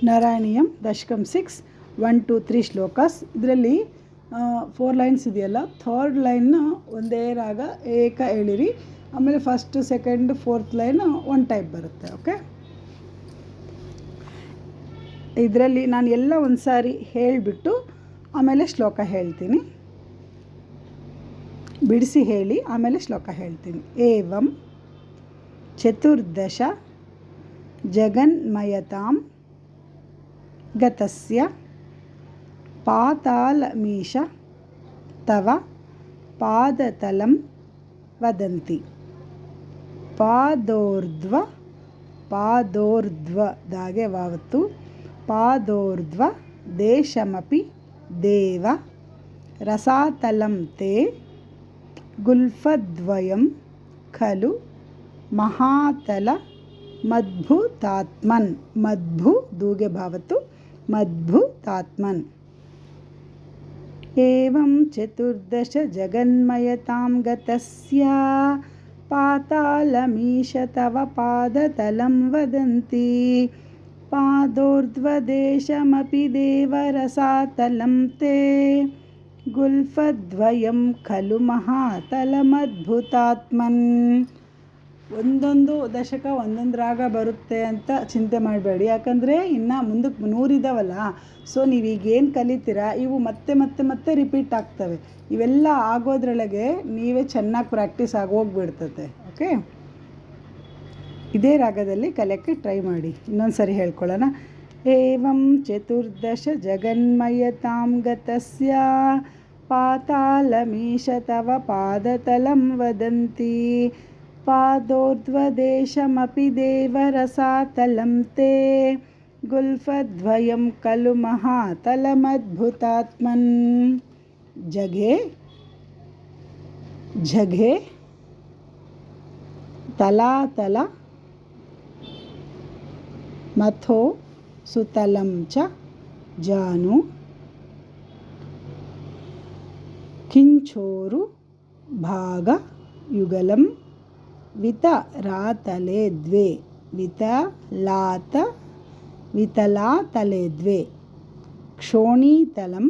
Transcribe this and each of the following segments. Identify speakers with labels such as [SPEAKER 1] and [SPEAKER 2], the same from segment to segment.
[SPEAKER 1] ನಾರಾಯಣೀಯಂ ದಶಕಂ 6 1 2 3 ಶ್ಲೋಕಾಸ್. ಇದರಲ್ಲಿ 4 ಲೈನ್ಸ್ ಇದೆಯಲ್ಲ, ಥರ್ಡ್ ಲೈನ್ನ ಒಂದೇ ರಾಗ ಏಕ ಎಳಿರಿ, ಆಮೇಲೆ first second fourth line one type ಬರುತ್ತೆ. ಓಕೆ, ಇದರಲ್ಲಿ ನಾನು ಎಲ್ಲ ಒಂದು ಸಾರಿ ಹೇಳಿಬಿಟ್ಟು ಆಮೇಲೆ ಶ್ಲೋಕ ಹೇಳ್ತೀನಿ, ಬಿಡಿಸಿ ಹೇಳಿ ಆಮೇಲೆ ಶ್ಲೋಕ ಹೇಳ್ತೀನಿ. ಏವಂ ಚತುರ್ದಶ ಜಗನ್ಮಯತಾಂ ಗತಸ್ಯ ಪಾತಾಲಮೀಶ ತವ ಪಾದತಲಂ ವದಂತಿ. ಪಾದೋರ್ಧ್ವದಾಗೆ ವಾವತ್ತು ಪಾದೋರ್ಧ್ವ ದೇಶಮಪಿ ದೇವ ರಸಾತಲಂ ತೇ ಗುಲ್ಫದ್ವಯಂ ಖಲು ಮಹಾತಲ ಮದ್ಭುತಾತ್ಮನ್. ಮದ್ಭು ದೂಗೆ ಭಾವತ್ತು ಮದ್ಭುತಾತ್ಮನ್. ಏವಂ ಚತುರ್ದಶ ಜಗನ್ಮಯತಾಂ ಗತಸ್ಯ ಪಾತಾಲಮೀಶ ತವ ಪಾದತಲಂ ವದಂತಿ. ಪಾದೋರ್ಧ್ವದೇಶಮಪಿ ದೇವರಸಾತಲಂ ತೇ ಗುಲ್ಫದ್ವಯಂ ಖಲು ಮಹಾತಲಮದ್ಭುತಾತ್ಮನ್. ಒಂದೊಂದು ದಶಕ ಒಂದೊಂದು ರಾಗ ಬರುತ್ತೆ ಅಂತ ಚಿಂತೆ ಮಾಡಬೇಡಿ, ಯಾಕಂದರೆ ಇನ್ನು ಮುಂದಕ್ಕೆ 100 ಇದ್ದಾವಲ್ಲ. ಸೊ ನೀವೀಗೇನು ಕಲಿತೀರಾ ಇವು ಮತ್ತೆ ಮತ್ತೆ ಮತ್ತೆ ರಿಪೀಟ್ ಆಗ್ತವೆ. ಇವೆಲ್ಲ ಆಗೋದ್ರೊಳಗೆ ನೀವೇ ಚೆನ್ನಾಗಿ ಪ್ರಾಕ್ಟೀಸ್ ಆಗೋಗ್ಬಿಡ್ತದೆ. ಓಕೆ, ಇದೇ ರಾಗದಲ್ಲಿ ಕಲಿಯೋಕ್ಕೆ ಟ್ರೈ ಮಾಡಿ. ಇನ್ನೊಂದು ಸರಿ ಹೇಳ್ಕೊಳ್ಳೋಣ. ಏವಂ ಚತುರ್ದಶ ಜಗನ್ಮಯತಾಂ ಗತಸ್ಯ ಪಾತಾಲಮೀಶ ತವ ಪಾದತಲಂ ವದಂತಿ. ಪಾದೋರ್ಧ್ವದೇಶಮಪಿ ದೇವರಸಾತಲಂ ತೇ ಗುಲ್ಫದ್ವಯಂ ಖಲು ಮಹಾತಲಮದ್ಭುತಾತ್ಮನ್. ಜಘೆ ಝಘೆ ತಲಾತಲ ಮಥೋ ಸುತಲಂ ಚ ಜಾನು. ಕಿಂಚೋರು ಭಾಗ ಯುಗಲಂ ವಿತಲಾತಲೆ ದ್ವೇ. ವಿತಲಾತಲೆ ದ್ವೇ. ಕ್ಷೋಣೀತಲಂ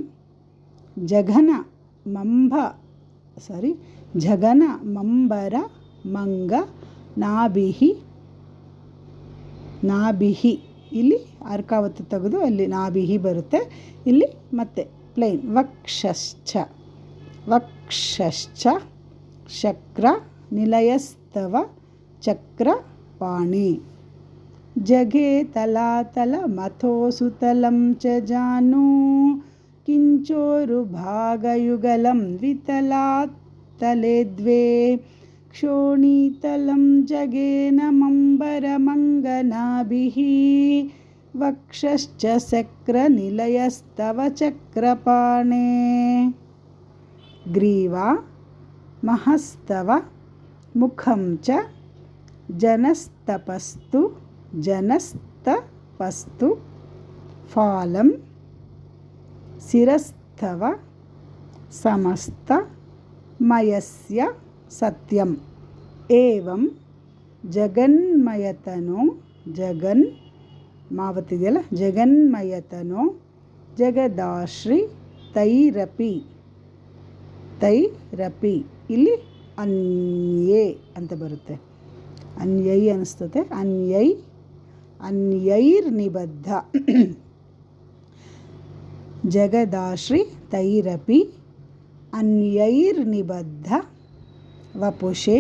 [SPEAKER 1] ಜಘನ ಮಂಬರ ಮಂಗ ನಾಭಿಹಿ. ಇಲ್ಲಿ ಅರ್ಕಾವತ್ತು ತೆಗೆದು ಅಲ್ಲಿ ನಾಭಿಹಿ ಬರುತ್ತೆ. ಇಲ್ಲಿ ಮತ್ತೆ ಪ್ಲೈನ್. ವಕ್ಷಶ್ಚ ಶಕ್ರ ನಿಲಯಸ್ತವ ಚಕ್ರಪಾಣಿ. ಜಘೆ ತಲಾತಲ ಮಥೋ ಸುತಲಂ ಚ ಜಾನು. ಕಿಂಚೋರು ಭಾಗಯುಗಲಂ ವಿತಲಾತಲೆ ದ್ವೇ. ಕ್ಷೋಣೀತಲಂ ಜಘೇನ ಮಂಬರ ಮಂಗನಾಭಿಃ. ವಕ್ಷಶ್ಚ ಶಕ್ರ ನಿಲಯಸ್ತವ ಚಕ್ರಪಾಣೇ. ಗ್ರೀವಾ ಮಹಸ್ತವ ಮುಖಂ ಚ ಜನಸ್ತಪಸ್ತು. ಫಾಲಂ ಶಿರಸ್ಥವ ಸಮಸ್ತ ಮಯಸ್ಯ ಸತ್ಯಂ. ಏವಂ ಜಗನ್ಮಯತನೋ ಮಾವತ್ತಿದೆಯಲ್ಲ, ಜಗನ್ಮಯತನೋ ಜಗದಾಶ್ರಿ ತೈರಪಿ. ಇಲ್ಲಿ ಅನ್ಯೇ ಅಂತ ಬರುತ್ತೆ. ಅನ್ಯೈ ಅನಿಸ್ತದೆ. ಅನ್ಯೈರ್ನಿಬದ್ಧ. ಜಗದಾಶ್ರಿ ತೈರಪಿ ಅನ್ಯೈರ್ನಿಬದ್ಧ ವಪುಷೆ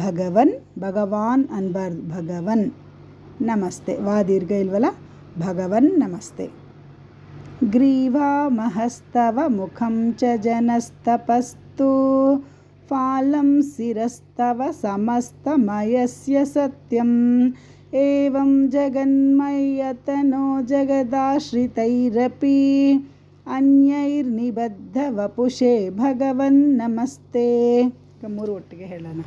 [SPEAKER 1] ಭಗವಾನ್ ಅನ್ಬಾರ್ದು, ಭಗವನ್ ನಮಸ್ತೆ. ವಾ ದೀರ್ಘ ಇಲ್ವಲ್ಲ, ಭಗವನ್ ನಮಸ್ತೆ. ಗ್ರೀವಾ ಮಹಸ್ತವ ಮುಖಂ ಚ ಜನಸ್ತಪಸ್ತು. ಫಾಲಂ ಶಿರಸ್ತವ ಸಮಸ್ತಮಯಸ್ಯ ಸತ್ಯಂ. ಏವಂ ಜಗನ್ಮಯತನೋ ಜಗದಾಶ್ರಿತೈರಪಿ ಅನ್ಯೈರ್ನಿಬದ್ಧ ವಪುಷೆ ಭಗವನ್ ನಮಸ್ತೆ. 3 ಒಟ್ಟಿಗೆ ಹೇಳೋಣ.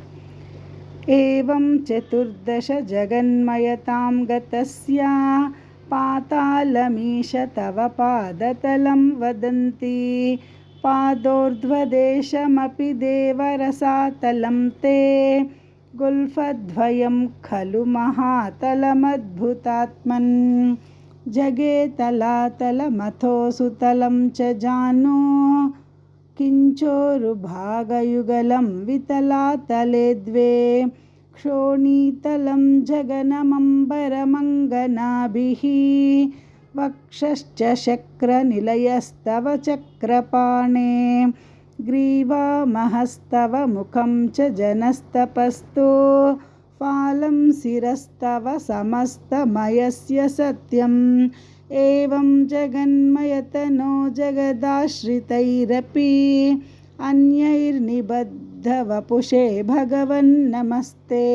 [SPEAKER 1] ಏವಂ ಚತುರ್ದಶ ಜಗನ್ಮಯತಾಂ ಗತಸ್ಯ ಪಾತಾಲಮೀಶ ತವ ಪಾದತಲಂ ವದಂತಿ. ಪಾದೋರ್ಧ್ವದೇಶಮಪಿ ದೇವರಸಾತಲಂ ತೇ ಗುಲ್ಫದ್ವಯಂ ಖಲು ಮಹಾತಲಮದ್ಭುತಾತ್ಮನ್. जगे तलातलमथो सुतलं च जानो किञ्चोरुभागयुगलं वितलातले द्वे क्षोणीतलं जगनमम्बरमङ्गनाभिः वक्षश्च शक्रनिलयस्तव चक्रपाणे ग्रीवामहस्तव मुखं च जनस्तपस्तो फालं शिरस्तव समस्तमयस्य सत्यम् एवं जगन्मयतनो जगदाश्रितैरपि अन्यैर्निबद्धवपुषे भगवन्नमस्ते।